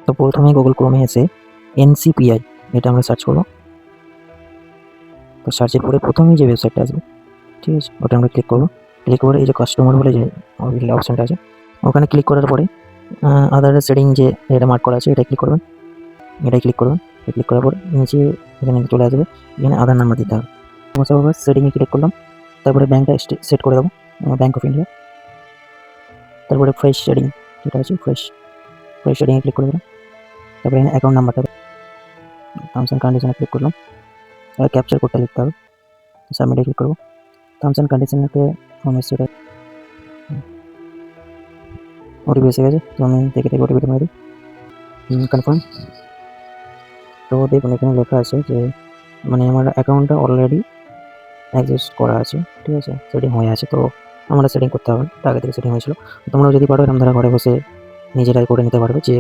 তো প্রথমে গুগল ক্রোমে এসে এনসিপিআই এটা আমরা সার্চ করবো। তো সার্চের পরে প্রথমেই যে ওয়েবসাইটটা আসবে, ঠিক আছে, ওটা আমরা ক্লিক করবো। ক্লিক করে এই যে কাস্টমার বলে যে অপশানটা আছে, ওখানে ক্লিক করার পরে আদার সেটিং যে এটা মার্ক করা আছে এটাই ক্লিক করবেন। ক্লিক করার পর নিচে এখানে চলে আসবে, এখানে আধার নাম্বার দিতে হবে। আবার সেটিংয়ে ক্লিক করলাম, তারপরে ব্যাঙ্কটা সেট করে দেবো, ব্যাঙ্ক অফ ইন্ডিয়া। তারপরে ফ্রেশ শেডিং যেটা আছে, ফ্রেশ শেডিংয়ে ক্লিক করে দিলাম। তারপরে এখানে অ্যাকাউন্ট নাম্বারটা, টার্মস অ্যান্ড কন্ডিশনে ক্লিক করলাম। এবার ক্যাপচার কোডটা লিখতে হবে, সাবমিটে ক্লিক করবো। টার্মস অ্যান্ড কন্ডিশনকে সেটা ওটিপি এসে গেছে, তো আমি দেখে ওটিপিটা মেরে দিই, কনফার্ম। তো দেখুন এখানে লেখা আছে যে মানে আমার অ্যাকাউন্টটা অলরেডি অ্যাক্সেস করা আছে, ঠিক আছে, সেটিং হয়ে আছে। তো আমরা সেটিং করতে হবে, আগে থেকে সেটিং হয়েছিল। তোমরাও যদি পারো এরকম ধরা ঘরে বসে নিজেরাই করে নিতে পারবে যে